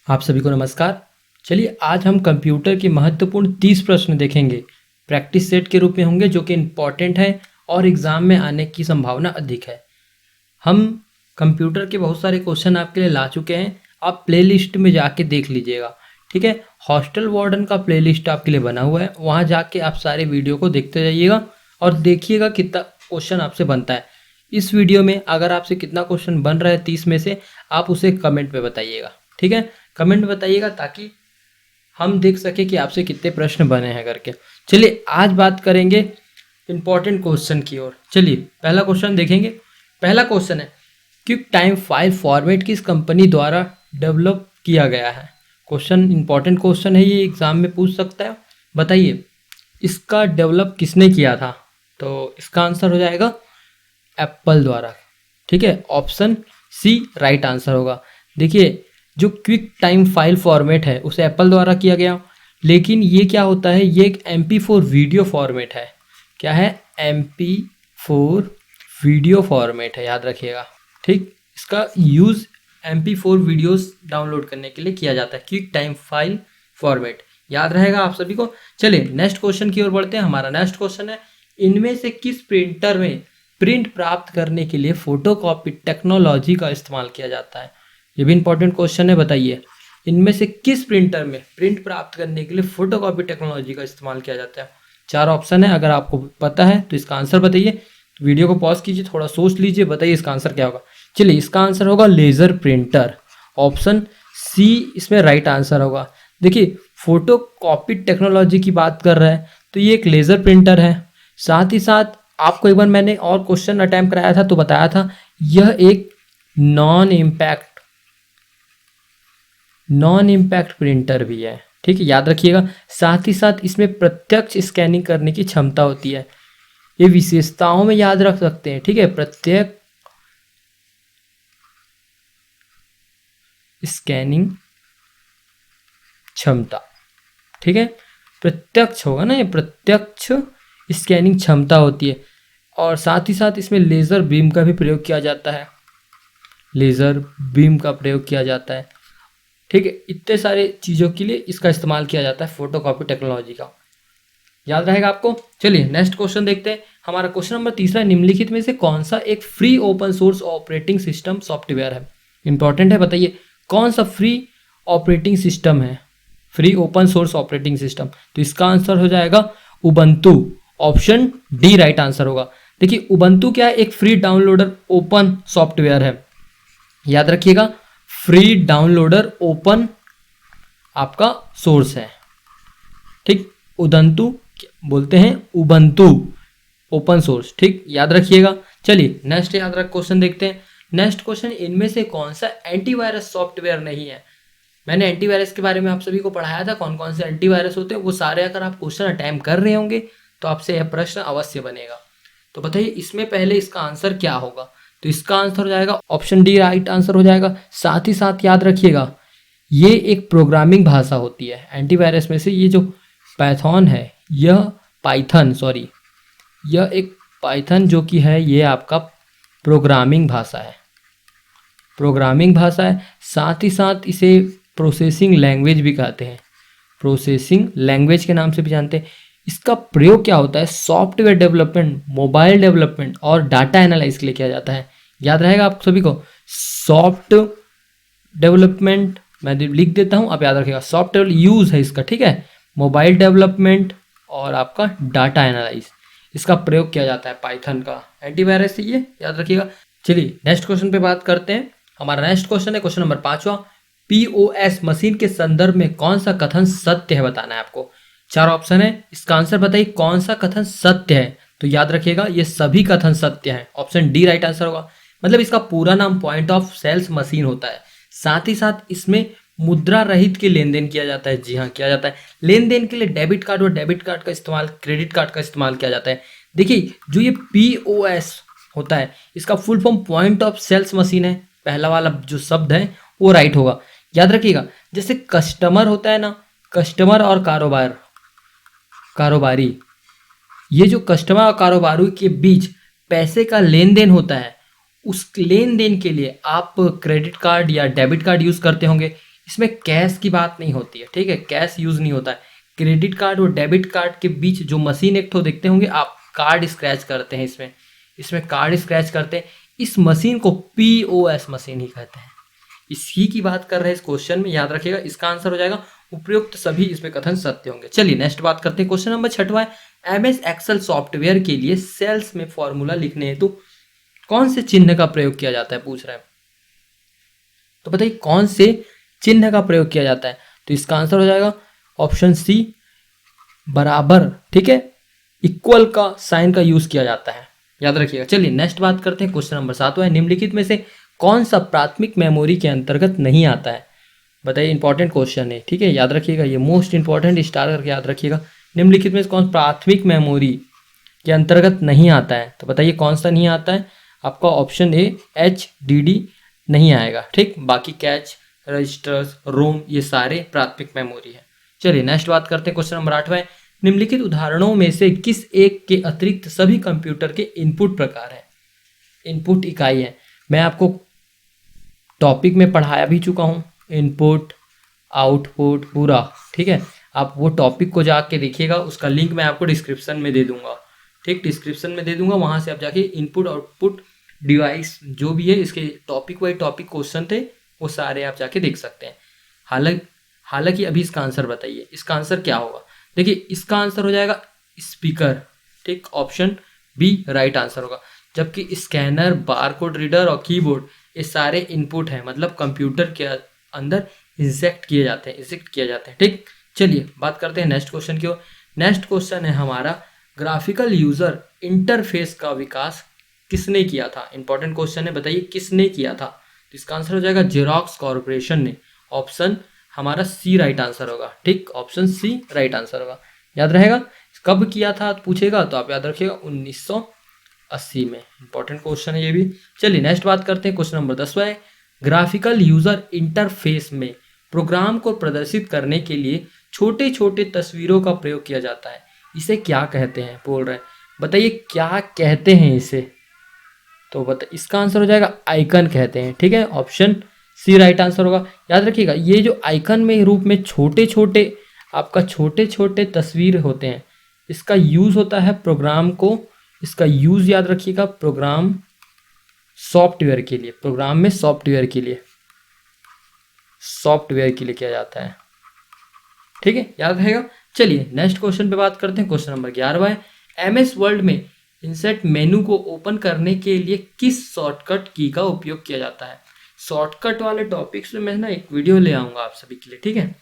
आप सभी को नमस्कार। चलिए आज हम कंप्यूटर के महत्वपूर्ण 30 प्रश्न देखेंगे। प्रैक्टिस सेट के रूप में होंगे जो कि इम्पॉर्टेंट है और एग्ज़ाम में आने की संभावना अधिक है। हम कंप्यूटर के बहुत सारे क्वेश्चन आपके लिए ला चुके हैं, आप प्लेलिस्ट में जाके देख लीजिएगा, ठीक है। हॉस्टल वार्डन का प्लेलिस्ट आपके लिए बना हुआ है, वहाँ जाके आप सारे वीडियो को देखते जाइएगा और देखिएगा कितना क्वेश्चन आपसे बनता है। इस वीडियो में अगर आपसे कितना क्वेश्चन बन रहा है 30 में से, आप उसे कमेंट में बताइएगा, ठीक है। कमेंट बताइएगा ताकि हम देख सके कि आपसे कितने प्रश्न बने हैं करके। चलिए आज बात करेंगे इंपॉर्टेंट क्वेश्चन की ओर। चलिए पहला क्वेश्चन देखेंगे। पहला क्वेश्चन है, क्विक टाइम फाइल फॉर्मेट किस कंपनी द्वारा डेवलप किया गया है। क्वेश्चन इंपॉर्टेंट क्वेश्चन है, ये एग्जाम में पूछ सकता है। बताइए इसका डेवलप किसने किया था। तो इसका आंसर हो जाएगा एप्पल द्वारा, ठीक है। ऑप्शन सी राइट आंसर होगा। देखिए जो क्विक टाइम फाइल फॉर्मेट है उसे एप्पल द्वारा किया गया, लेकिन ये क्या होता है, ये एक MP4 वीडियो फॉर्मेट है। क्या है, MP4 वीडियो फॉर्मेट है, याद रखिएगा, ठीक। इसका यूज़ MP4 वीडियोस डाउनलोड करने के लिए किया जाता है, क्विक टाइम फाइल फॉर्मेट, याद रहेगा आप सभी को। चलिए नेक्स्ट क्वेश्चन की ओर बढ़ते हैं। हमारा नेक्स्ट क्वेश्चन है, इनमें से किस प्रिंटर में प्रिंट प्राप्त करने के लिए फोटोकॉपी टेक्नोलॉजी का इस्तेमाल किया जाता है। ये भी इंपॉर्टेंट क्वेश्चन है। बताइए इनमें से किस प्रिंटर में प्रिंट प्राप्त करने के लिए फोटोकॉपी टेक्नोलॉजी का इस्तेमाल किया जाता है। 4 ऑप्शन है, अगर आपको पता है तो इसका आंसर बताइए। तो वीडियो को पॉज कीजिए, थोड़ा सोच लीजिए, बताइए इसका आंसर क्या होगा। चलिए इसका आंसर होगा लेज़र प्रिंटर। ऑप्शन सी इसमें राइट आंसर होगा। देखिए फोटोकॉपी टेक्नोलॉजी की बात कर रहा है तो ये एक लेज़र प्रिंटर है। साथ ही साथ आपको एक बार मैंने और क्वेश्चन अटैम्प्ट कराया था तो बताया था यह एक नॉन इम्पैक्ट प्रिंटर भी है, ठीक है, याद रखिएगा। साथ ही साथ इसमें प्रत्यक्ष स्कैनिंग करने की क्षमता होती है, ये विशेषताओं में याद रख सकते हैं, ठीक है। प्रत्यक्ष स्कैनिंग क्षमता, ठीक है, प्रत्यक्ष होगा ना, ये प्रत्यक्ष स्कैनिंग क्षमता होती है। और साथ ही साथ इसमें लेज़र बीम का भी प्रयोग किया जाता है, लेज़र बीम का प्रयोग किया जाता है, ठीक है। इतने सारे चीज़ों के लिए इसका इस्तेमाल किया जाता है फोटोकॉपी टेक्नोलॉजी का, याद रहेगा आपको। चलिए नेक्स्ट क्वेश्चन देखते हैं। हमारा क्वेश्चन नंबर 3 निम्नलिखित में से कौन सा एक free open source operating system software है। इंपॉर्टेंट है, बताइए कौन सा फ्री ऑपरेटिंग सिस्टम है, free open source operating system. तो इसका आंसर हो जाएगा Ubuntu. Option D right answer होगा। देखिए उबंटू क्या है, एक फ्री डाउनलोडर ओपन सॉफ्टवेयर है, याद रखिएगा। फ्री डाउनलोडर ओपन आपका सोर्स है, ठीक। उबंटू बोलते हैं, उबंटू ओपन सोर्स, ठीक, याद रखिएगा। चलिए नेक्स्ट याद रख क्वेश्चन देखते हैं। नेक्स्ट क्वेश्चन, इनमें से कौन सा एंटीवायरस सॉफ्टवेयर नहीं है। मैंने एंटीवायरस के बारे में आप सभी को पढ़ाया था, कौन कौन से एंटीवायरस होते हैं, वो सारे अगर आप क्वेश्चन अटैम्प्ट कर रहे होंगे तो आपसे यह प्रश्न अवश्य बनेगा। तो बताइए इसमें पहले इसका आंसर क्या होगा। तो इसका आंसर हो जाएगा ऑप्शन डी राइट आंसर हो जाएगा। साथ ही साथ याद रखिएगा ये एक प्रोग्रामिंग भाषा होती है एंटीवायरस में से। ये जो पाइथन है, यह एक पाइथन जो कि है, ये आपका प्रोग्रामिंग भाषा है, प्रोग्रामिंग भाषा है। साथ ही साथ इसे प्रोसेसिंग लैंग्वेज भी कहते हैं, प्रोसेसिंग लैंग्वेज के नाम से भी जानते हैं। इसका प्रयोग क्या होता है, सॉफ्टवेयर डेवलपमेंट, मोबाइल डेवलपमेंट और डाटा एनालाइज के लिए किया जाता है, याद रहेगा आप सभी को। सॉफ्ट डेवलपमेंट मैं लिख देता हूँ, आप याद रखिएगा, सॉफ्टवेयर यूज़ है इसका, ठीक है। मोबाइल डेवलपमेंट और आपका डाटा एनालाइज, इसका प्रयोग किया जाता है पाइथन का एंटीवायरस से, ये याद रखिएगा। चलिए नेक्स्ट क्वेश्चन पे बात करते हैं। हमारा नेक्स्ट क्वेश्चन है क्वेश्चन नंबर 5। POS मशीन के संदर्भ में कौन सा कथन सत्य है, बताना है आपको। 4 ऑप्शन है, इसका आंसर बताइए कौन सा कथन सत्य है। तो याद रखिएगा ये सभी कथन सत्य हैं। ऑप्शन डी राइट आंसर होगा। मतलब इसका पूरा नाम पॉइंट ऑफ सेल्स मशीन होता है। साथ ही साथ इसमें मुद्रा रहित के लेन देन किया जाता है, जी हाँ किया जाता है। लेन देन के लिए डेबिट कार्ड और डेबिट कार्ड का इस्तेमाल, क्रेडिट कार्ड का इस्तेमाल किया जाता है। देखिए जो ये POS होता है इसका full form point of sales machine है। पहला वाला जो शब्द है वो राइट होगा, याद रखिएगा। जैसे कस्टमर होता है ना, कस्टमर और कारोबारी, ये जो कस्टमर और कारोबारी के बीच पैसे का लेन देन होता है, उस लेन देन के लिए आप क्रेडिट कार्ड या डेबिट कार्ड यूज़ करते होंगे। इसमें कैश की बात नहीं होती है, ठीक है, कैश यूज नहीं होता है। क्रेडिट कार्ड और डेबिट कार्ड के बीच जो मशीन एक तो देखते होंगे आप, कार्ड स्क्रैच करते हैं, इसमें कार्ड स्क्रैच करते हैं, इस मशीन को पीओएस मशीन ही कहते हैं। इसी की बात कर रहे हैं इस क्वेश्चन में, याद रखिएगा। इसका आंसर हो जाएगा उपयुक्त सभी इसमें कथन सत्य होंगे। चलिए नेक्स्ट बात करते हैं। क्वेश्चन नंबर 6वां है, एमएस एक्सेल सॉफ्टवेयर के लिए सेल्स में फॉर्मूला लिखने हेतु कौन से चिन्ह का प्रयोग किया जाता है, पूछ रहे हैं। तो बताइए कौन से चिन्ह का प्रयोग किया जाता है। तो इसका आंसर हो जाएगा ऑप्शन सी, बराबर, ठीक है, इक्वल का साइन का यूज किया जाता है, याद रखिएगा। चलिए नेक्स्ट बात करते हैं। क्वेश्चन नंबर 7 है, निम्नलिखित में से कौन सा प्राथमिक मेमोरी के अंतर्गत नहीं आता है। बताइए, इंपॉर्टेंट क्वेश्चन है, ठीक है, याद रखिएगा, ये मोस्ट इंपॉर्टेंट, स्टार करके याद रखिएगा। निम्नलिखित में से कौन प्राथमिक मेमोरी के अंतर्गत नहीं आता है। तो बताइए कौन सा नहीं आता है। आपका ऑप्शन ए HDD नहीं आएगा, ठीक, बाकी कैच, रजिस्टर्स, रोम, ये सारे प्राथमिक मेमोरी है। चलिए नेक्स्ट बात करते हैं। क्वेश्चन नंबर 8 है, निम्नलिखित उदाहरणों में से किस एक के अतिरिक्त सभी कंप्यूटर के इनपुट प्रकार हैं। इनपुट इकाई है, मैं आपको टॉपिक में पढ़ाया भी चुका हूँ, इनपुट आउटपुट पूरा, ठीक है। आप वो टॉपिक को जाके देखिएगा, उसका लिंक मैं आपको डिस्क्रिप्शन में दे दूंगा, ठीक, डिस्क्रिप्शन में दे दूंगा, वहाँ से आप जाके इनपुट आउटपुट डिवाइस जो भी है, इसके टॉपिक वाइज टॉपिक क्वेश्चन थे, वो सारे आप जाके देख सकते हैं। हालांकि अभी इसका आंसर बताइए, इसका आंसर क्या होगा। देखिए इसका आंसर हो जाएगा स्पीकर, ठीक, ऑप्शन बी राइट आंसर होगा। जबकि स्कैनर, बारकोड रीडर और कीबोर्ड ये सारे इनपुट हैं, मतलब कंप्यूटर के अंदर इंजेक्ट किए जाते हैं, ठीक। चलिए बात करते हैं नेक्स्ट क्वेश्चन की ओर। नेक्स्ट क्वेश्चन है हमारा, ग्राफिकल यूजर इंटरफेस का विकास किसने किया था। इंपॉर्टेंट क्वेश्चन है, बताइए किसने किया था। तो इसका आंसर हो जाएगा जेरॉक्स कॉर्पोरेशन ने, ऑप्शन हमारा सी राइट आंसर होगा, ठीक, ऑप्शन सी राइट आंसर होगा, याद रहेगा। कब किया था पूछेगा तो आप याद रखिएगा 1980 में। इंपॉर्टेंट क्वेश्चन है ये भी। चलिए नेक्स्ट बात करते हैं। क्वेश्चन नंबर 10 है, ग्राफिकल यूजर इंटरफेस में प्रोग्राम को प्रदर्शित करने के लिए छोटे छोटे तस्वीरों का प्रयोग किया जाता है, इसे क्या कहते हैं, बोल रहे हैं, बताइए क्या कहते हैं इसे। तो इसका आंसर हो जाएगा आइकन कहते हैं, ठीक है, ऑप्शन सी राइट आंसर होगा। याद रखिएगा ये जो आइकन में रूप में छोटे छोटे तस्वीर होते हैं, इसका यूज होता है प्रोग्राम को, इसका यूज याद रखिएगा प्रोग्राम सॉफ्टवेयर के लिए, प्रोग्राम में सॉफ्टवेयर के लिए किया जाता है, ठीक है, याद रहेगा। चलिए नेक्स्ट क्वेश्चन पे बात करते हैं। क्वेश्चन नंबर 11 है, MS वर्ड में इंसर्ट मेनू को ओपन करने के लिए किस शॉर्टकट की का उपयोग किया जाता है। शॉर्टकट वाले टॉपिक्स में मैं ना एक वीडियो ले आऊँगा आप सभी के लिए, ठीक है।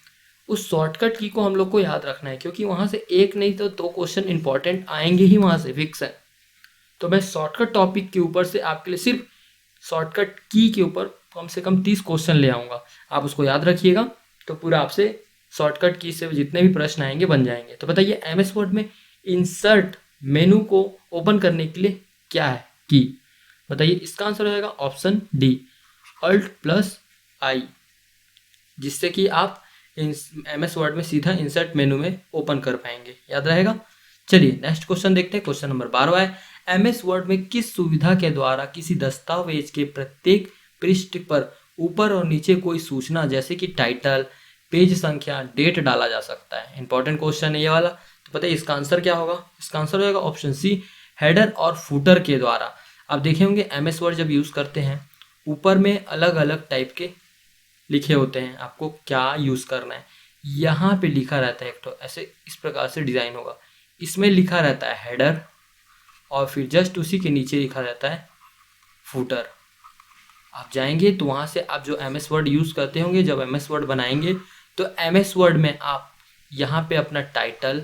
उस शॉर्टकट की को हम लोग को याद रखना है, क्योंकि वहाँ से एक नहीं तो 2 क्वेश्चन इंपॉर्टेंट आएंगे ही, वहाँ से फिक्स है। तो मैं शॉर्टकट टॉपिक के ऊपर से आपके लिए सिर्फ शॉर्टकट की के ऊपर कम से कम 30 क्वेश्चन ले आऊँगा, आप उसको याद रखिएगा, तो पूरा आपसे शॉर्टकट की से जितने भी प्रश्न आएंगे बन जाएंगे। तो बताइए MS वर्ड में इंसर्ट मेनू को ओपन करने के लिए क्या है की, बताइए। इसका आंसर हो जाएगा ऑप्शन डी, Alt+I, जिससे कि आप MS वर्ड में सीधा इंसर्ट मेनू में ओपन कर पाएंगे, याद रहेगा। चलिए नेक्स्ट क्वेश्चन देखते हैं। क्वेश्चन नंबर 12 है, MS वर्ड में किस सुविधा के द्वारा किसी दस्तावेज के प्रत्येक पृष्ठ पर ऊपर और नीचे कोई सूचना जैसे कि टाइटल, पेज संख्या, डेट डाला जा सकता है। इंपॉर्टेंट क्वेश्चन है ये वाला। तो बताइए इसका आंसर क्या होगा। इसका आंसर होगा ऑप्शन सी, हेडर और फुटर के द्वारा। आप देखे होंगे MS वर्ड जब यूज़ करते हैं, ऊपर में अलग अलग टाइप के लिखे होते हैं, आपको क्या यूज़ करना है। यहाँ पे लिखा रहता है एक तो ऐसे इस प्रकार से डिज़ाइन होगा, इसमें लिखा रहता है हेडर और फिर जस्ट उसी के नीचे लिखा रहता है फुटर। आप जाएंगे तो वहाँ से आप जो MS वर्ड यूज़ करते होंगे, जब MS वर्ड बनाएंगे तो MS वर्ड में आप यहाँ पे अपना टाइटल,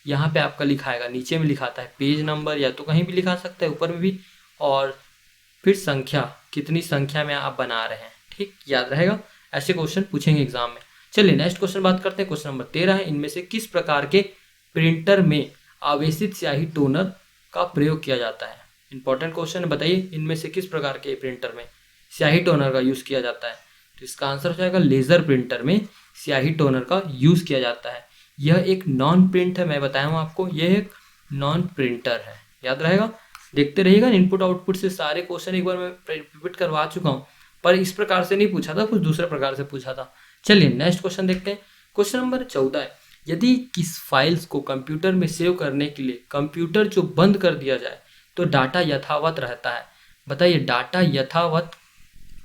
यहाँ पे आपका लिखाएगा, नीचे में लिखाता है पेज नंबर, या तो कहीं भी लिखा सकता है, ऊपर में भी, और फिर संख्या, कितनी संख्या में आप बना रहे हैं, ठीक, याद रहेगा। ऐसे क्वेश्चन पूछेंगे एग्जाम में। चलिए नेक्स्ट क्वेश्चन बात करते हैं। क्वेश्चन नंबर 13 है, इनमें से किस प्रकार के प्रिंटर में आवेशित स्याही टोनर का प्रयोग किया जाता है। इंपॉर्टेंट क्वेश्चन है, बताइए इनमें से किस प्रकार के प्रिंटर में स्याही टोनर का यूज़ किया जाता है। तो इसका आंसर हो जाएगा लेज़र प्रिंटर में स्याही टोनर का यूज़ किया जाता है। यह एक नॉन प्रिंट है, मैं बताया हूँ आपको, यह एक नॉन प्रिंटर है, याद रहेगा। देखते रहिएगा, इनपुट आउटपुट से सारे क्वेश्चन एक बार मैं रिपीट करवा चुका हूँ, पर इस प्रकार से नहीं पूछा था, कुछ दूसरे प्रकार से पूछा था। चलिए नेक्स्ट क्वेश्चन देखते हैं। क्वेश्चन नंबर 14 है, यदि किस फाइल्स को कंप्यूटर में सेव करने के लिए कंप्यूटर जो बंद कर दिया जाए तो डाटा यथावत रहता है। बताइए डाटा यथावत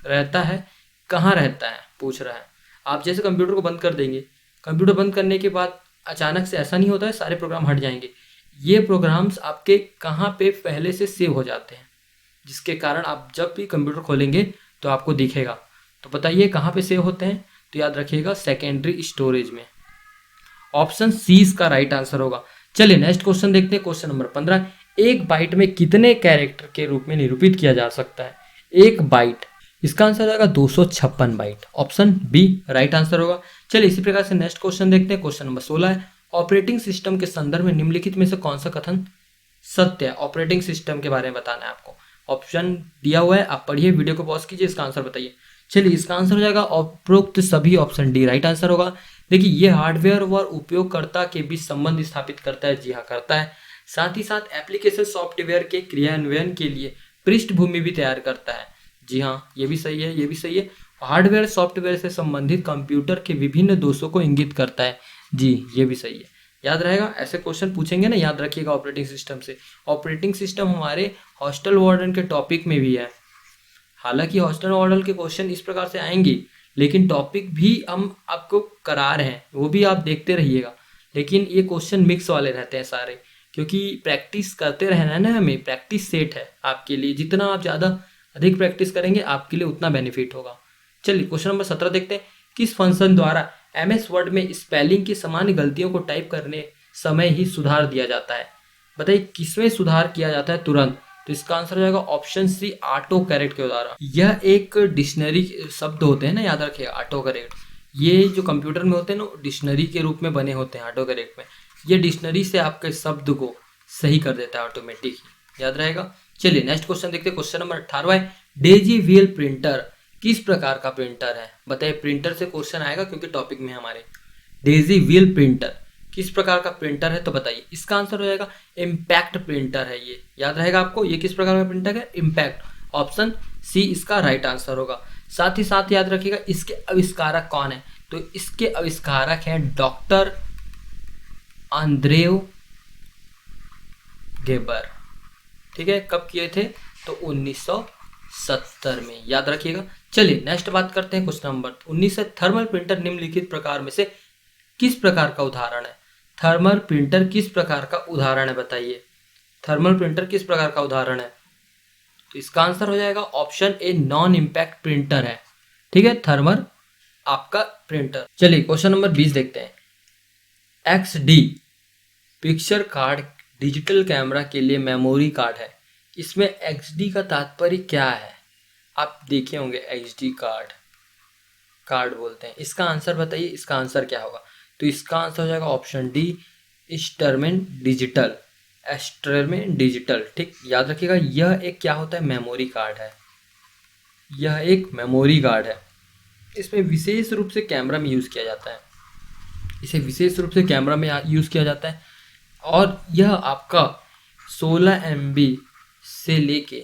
रहता है कहाँ रहता है, पूछ रहा है। आप जैसे कंप्यूटर को बंद कर देंगे, कंप्यूटर बंद करने के बाद अचानक से ऐसा नहीं होता है सारे प्रोग्राम हट जाएंगे। ये प्रोग्राम्स आपके कहाँ पे पहले से सेव हो जाते हैं, जिसके कारण आप जब भी कंप्यूटर खोलेंगे तो आपको दिखेगा। तो बताइए कहाँ पे सेव होते हैं, तो याद रखिएगा सेकेंडरी स्टोरेज में। ऑप्शन सी इसका राइट आंसर होगा। चलिए नेक्स्ट क्वेश्चन देखते हैं। क्वेश्चन नंबर 15, एक बाइट में कितने कैरेक्टर के रूप में निरूपित किया जा सकता है। एक बाइट, इसका आंसर आएगा 256 byte. Option B right answer होगा। चलिए इसी प्रकार से नेक्स्ट क्वेश्चन देखते हैं। क्वेश्चन नंबर 16 है, ऑपरेटिंग सिस्टम के संदर्भ में निम्नलिखित में से कौन सा कथन सत्य है। ऑपरेटिंग सिस्टम के बारे में बताना है आपको। ऑप्शन दिया हुआ है, आप पढ़िए, वीडियो को पॉज कीजिए, इसका आंसर बताइए। चलिए इसका आंसर हो जाएगा उपरोक्त सभी, ऑप्शन डी राइट आंसर होगा। देखिए ये हार्डवेयर और उपयोगकर्ता के बीच संबंध स्थापित करता है। जी हाँ करता है। साथ ही साथ एप्लीकेशन सॉफ्टवेयर के क्रियान्वयन के लिए पृष्ठभूमि भी तैयार करता है। जी हाँ ये भी सही है, ये भी सही है। हार्डवेयर सॉफ्टवेयर से संबंधित कंप्यूटर के विभिन्न दोषों को इंगित करता है। जी ये भी सही है, याद रहेगा। ऐसे क्वेश्चन पूछेंगे ना, याद रखिएगा ऑपरेटिंग सिस्टम से। ऑपरेटिंग सिस्टम हमारे हॉस्टल वार्डन के टॉपिक में भी है। हालांकि हॉस्टल वार्डन के क्वेश्चन इस प्रकार से आएंगे, लेकिन टॉपिक भी हम आपको करा रहे हैं, वो भी आप देखते रहिएगा। लेकिन ये क्वेश्चन मिक्स वाले रहते हैं सारे, क्योंकि प्रैक्टिस करते रहना है ना हमें। प्रैक्टिस सेट है आपके लिए, जितना आप ज़्यादा अधिक प्रैक्टिस करेंगे आपके लिए उतना बेनिफिट होगा। चलिए क्वेश्चन नंबर 17 देखते हैं। किस फंक्शन द्वारा MS वर्ड में स्पेलिंग की सामान्य गलतियों को टाइप करने समय ही सुधार दिया जाता है। बताइए किसमें सुधार किया जाता है तुरंत, तो इसका आंसर हो जाएगा ऑप्शन सी ऑटो करेक्ट के द्वारा। यह एक डिक्शनरी शब्द होते हैं ना, याद रखिएगा ऑटो करेक्ट। ये जो कंप्यूटर में होते हैं ना, डिक्शनरी के रूप में बने होते हैं ऑटो करेक्ट में। ये डिक्शनरी से आपके शब्द को सही कर देता है ऑटोमेटिक, याद रहेगा। चलिए नेक्स्ट क्वेश्चन देखते हैं। क्वेश्चन नंबर 18 है, डेजी व्हील प्रिंटर किस प्रकार का प्रिंटर है। बताइए प्रिंटर से क्वेश्चन आएगा क्योंकि टॉपिक में हमारे डेजी व्हील प्रिंटर किस प्रकार का प्रिंटर है, तो बताइए। इसका आंसर हो जाएगा इम्पैक्ट प्रिंटर है ये, याद रहेगा आपको। ये किस प्रकार का प्रिंटर है, इम्पैक्ट। ऑप्शन सी इसका राइट आंसर होगा। साथ ही साथ याद रखिएगा इसके आविष्कारक कौन है, तो इसके आविष्कारक हैं डॉक्टर आंद्रेव गेबर। ठीक है, कब किए थे, तो 1970 में, याद रखिएगा। चलिए नेक्स्ट बात करते हैं क्वेश्चन नंबर 19 से, थर्मल प्रिंटर निम्नलिखित प्रकार में से किस प्रकार का उदाहरण है। थर्मल प्रिंटर किस प्रकार का उदाहरण है, बताइए। थर्मल प्रिंटर किस प्रकार का उदाहरण है, तो इसका आंसर हो जाएगा option a non impact printer है। ठीक है, थर्मल आपका प्रिंटर। चलिए क्वेश्चन नंबर 20 देखते हैं। XD picture card digital camera के लिए मेमोरी कार्ड है। इसमें XD का तात्पर्य क्या है, आप देखे होंगे XD कार्ड बोलते हैं। इसका आंसर बताइए, इसका आंसर क्या होगा, तो इसका आंसर हो जाएगा option D instrument digital. Instrument digital, ठीक, याद रखिएगा। यह एक क्या होता है, मेमोरी कार्ड है। यह एक मेमोरी कार्ड है। इसमें विशेष रूप से कैमरा में यूज़ किया जाता है, इसे विशेष रूप से कैमरा में यूज़ किया जाता है। और यह आपका 16 MB से लेके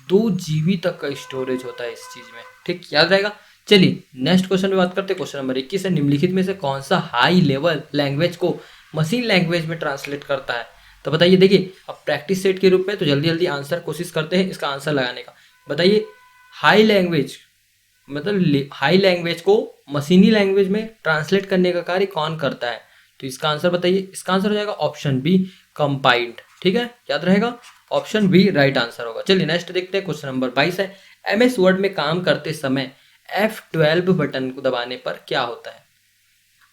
2 GB तक का स्टोरेज होता है इस चीज़ में, ठीक, याद रहेगा। चलिए नेक्स्ट क्वेश्चन में बात करते हैं। क्वेश्चन नंबर 21 है, निम्नलिखित में से कौन सा हाई लेवल लैंग्वेज को मशीन लैंग्वेज में ट्रांसलेट करता है, तो बताइए। देखिए अब प्रैक्टिस सेट के रूप में तो जल्दी जल्दी आंसर कोशिश करते हैं इसका आंसर लगाने का। बताइए हाई लैंग्वेज मतलब हाई लैंग्वेज को मशीनी लैंग्वेज में ट्रांसलेट करने का कार्य कौन करता है, तो इसका आंसर बताइए। इसका आंसर हो जाएगा ऑप्शन बी कंपाइल्ड। ठीक है, याद रहेगा, ऑप्शन बी राइट आंसर होगा। चलिए नेक्स्ट देखते हैं। क्वेश्चन नंबर 22 है, MS वर्ड में काम करते समय F12 बटन को दबाने पर क्या होता है।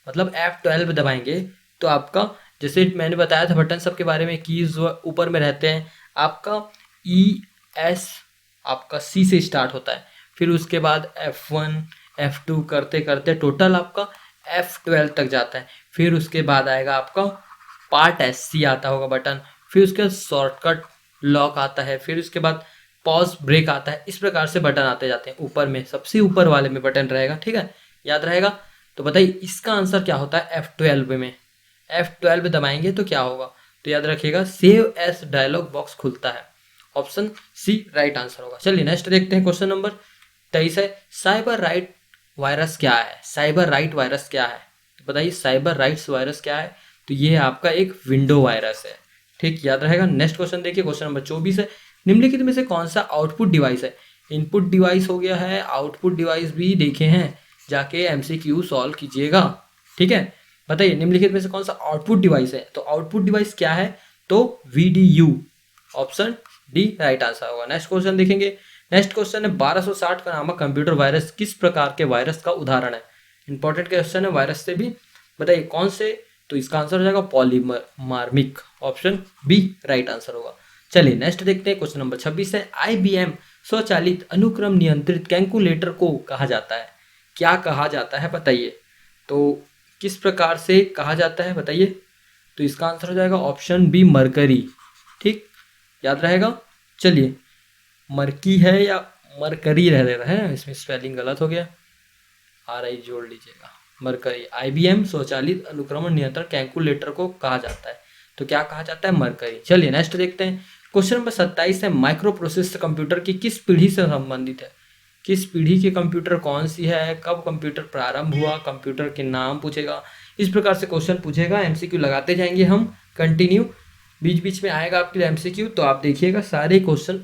मतलब F12 दबाएंगे तो आपका, जैसे मैंने बताया था बटन सब के बारे में, कीज ऊपर में रहते हैं। आपका ES आपका C से स्टार्ट होता है, फिर उसके बाद F1 F2 करते करते टोटल आपका F12 तक जाता है। फिर उसके बाद आएगा आपका पार्ट SC आता होगा बटन, फिर उसके बाद शॉर्टकट लॉक आता है, फिर उसके बाद पॉज ब्रेक आता है। इस प्रकार से बटन आते जाते हैं। ऊपर में सबसे ऊपर वाले में बटन रहेगा, ठीक है, याद रहेगा। तो बताइए इसका आंसर क्या होता है, F12 में। F12 दबाएंगे तो क्या होगा, तो याद रखिएगा सेव एस डायलॉग बॉक्स खुलता है। ऑप्शन सी राइट आंसर होगा। चलिए नेक्स्ट देखते हैं। क्वेश्चन नंबर 23 है, साइबर राइट वायरस क्या है, साइबर राइट वायरस क्या है, तो बताइए साइबर राइट्स वायरस क्या है, तो ये आपका एक विंडो वायरस है। ठीक, याद रहेगा। नेक्स्ट क्वेश्चन देखिए, क्वेश्चन नंबर 24 है, निम्नलिखित में से कौन सा आउटपुट डिवाइस है। इनपुट डिवाइस हो गया है, आउटपुट डिवाइस भी देखे हैं, जाके एमसीक्यू सॉल्व कीजिएगा। ठीक है, बताइए निम्नलिखित में से कौन सा आउटपुट डिवाइस है, तो आउटपुट डिवाइस क्या है, तो VDU, option D right answer होगा। नेक्स्ट क्वेश्चन देखेंगे, नेक्स्ट क्वेश्चन है 1260 का नामक कंप्यूटर वायरस किस प्रकार के वायरस का उदाहरण है। इंपॉर्टेंट क्वेश्चन है वायरस से भी, बताइए कौन से, तो इसका आंसर हो जाएगा पॉलीमार्मिक, ऑप्शन बी राइट आंसर होगा। चलिए नेक्स्ट देखते हैं, क्वेश्चन नंबर 26 है, IBM स्वचालित अनुक्रम नियंत्रित कैलकुलेटर को कहा जाता है, क्या कहा जाता है बताइए, तो किस प्रकार से कहा जाता है बताइए, तो इसका आंसर हो जाएगा ऑप्शन बी मरकरी। ठीक, याद रहेगा। चलिए, मरकी है या मरकरी रह देता है, इसमें स्पेलिंग गलत हो गया, RI जोड़ लीजिएगा, मरकरी। IBM स्वचालित अनुक्रमण नियंत्रण कैलकुलेटर को कहा जाता है, तो क्या कहा जाता है, मरकरी। चलिए नेक्स्ट देखते हैं, क्वेश्चन नंबर 27 है, माइक्रो प्रोसेसर कंप्यूटर की किस पीढ़ी से संबंधित है, किस पीढ़ी के कंप्यूटर कौन सी है, कब कंप्यूटर प्रारंभ हुआ, कंप्यूटर के नाम पूछेगा, इस प्रकार से क्वेश्चन पूछेगा। MCQ लगाते जाएंगे हम कंटिन्यू, बीच बीच में आएगा आपके लिए MCQ, तो आप देखिएगा सारे क्वेश्चन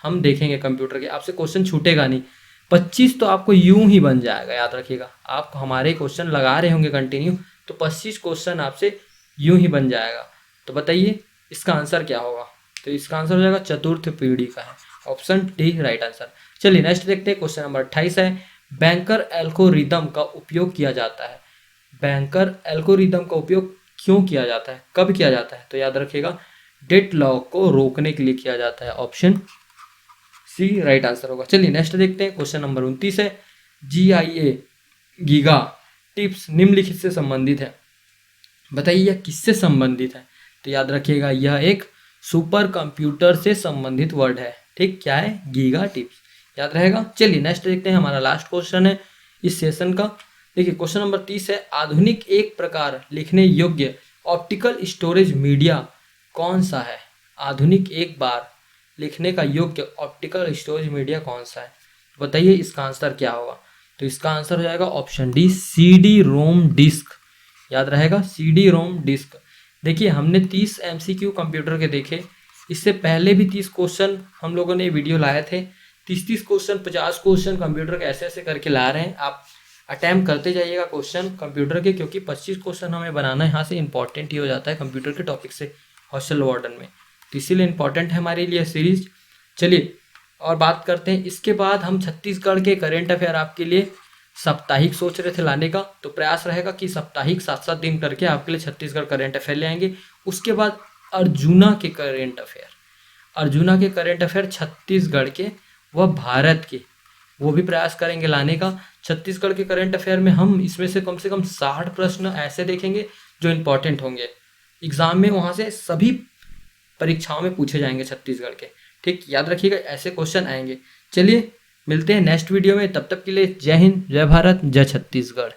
हम देखेंगे कंप्यूटर के, आपसे क्वेश्चन छूटेगा नहीं। 25 तो आपको यूं ही बन जाएगा, याद रखिएगा, आप हमारे क्वेश्चन लगा रहे होंगे कंटिन्यू, तो 25 क्वेश्चन आपसे यूं ही बन जाएगा। तो बताइए इसका आंसर क्या होगा, तो इसका आंसर हो जाएगा चतुर्थ पीढ़ी का है, ऑप्शन डी राइट आंसर। चलिए नेक्स्ट देखते हैं, क्वेश्चन नंबर 28 है, बैंकर एल्गोरिदम का उपयोग किया जाता है, बैंकर एल्गोरिदम का उपयोग क्यों किया जाता है, कब किया जाता है, तो याद रखिएगा डेडलॉक को रोकने के लिए किया जाता है, ऑप्शन सी राइट आंसर होगा। चलिए नेक्स्ट देखते हैं, क्वेश्चन नंबर 29 है, GIA गीगा टिप्स निम्नलिखित से संबंधित है, बताइए यह किससे संबंधित है, तो याद रखिएगा यह एक सुपर कंप्यूटर से संबंधित वर्ड है। ठीक, क्या है, गीगा टिप्स, याद रहेगा। चलिए नेक्स्ट देखते हैं, हमारा लास्ट क्वेश्चन है इस सेशन का। देखिए क्वेश्चन नंबर 30 है, आधुनिक एक प्रकार लिखने योग्य ऑप्टिकल स्टोरेज मीडिया कौन सा है, आधुनिक एक बार लिखने का योग्य ऑप्टिकल स्टोरेज मीडिया कौन सा है, बताइए इसका आंसर क्या होगा, तो इसका आंसर हो जाएगा ऑप्शन डी CD-ROM डिस्क, याद रहेगा CD-ROM डिस्क। देखिए हमने 30 MCQ कंप्यूटर के देखे, इससे पहले भी 30 क्वेश्चन हम लोगों ने वीडियो लाए थे, 30 क्वेश्चन 50 क्वेश्चन कंप्यूटर के ऐसे ऐसे करके ला रहे हैं। आप अटैम्प्ट करते जाइएगा क्वेश्चन कंप्यूटर के, क्योंकि 25 क्वेश्चन हमें बनाना यहाँ से इंपॉर्टेंट ही हो जाता है कंप्यूटर के टॉपिक से हॉस्टल वार्डन में, तो इसीलिए इंपॉर्टेंट है हमारे लिए सीरीज। चलिए और बात करते हैं, इसके बाद हम छत्तीसगढ़ के करेंट अफेयर आपके लिए साप्ताहिक सोच रहे थे लाने का, तो प्रयास रहेगा कि साप्ताहिक 7-7 दिन करके आपके लिए छत्तीसगढ़ करेंट अफेयर ले आएंगे। उसके बाद अर्जुना के करेंट अफेयर, अर्जुना के करेंट अफेयर छत्तीसगढ़ के व भारत के, वो भी प्रयास करेंगे लाने का। छत्तीसगढ़ के करंट अफेयर में हम इसमें से कम 60 प्रश्न ऐसे देखेंगे जो इम्पोर्टेंट होंगे, एग्जाम में वहाँ से सभी परीक्षाओं में पूछे जाएंगे छत्तीसगढ़ के। ठीक, याद रखिएगा ऐसे क्वेश्चन आएंगे। चलिए मिलते हैं नेक्स्ट वीडियो में, तब तक के लिए जय हिंद, जय भारत, जय छत्तीसगढ़।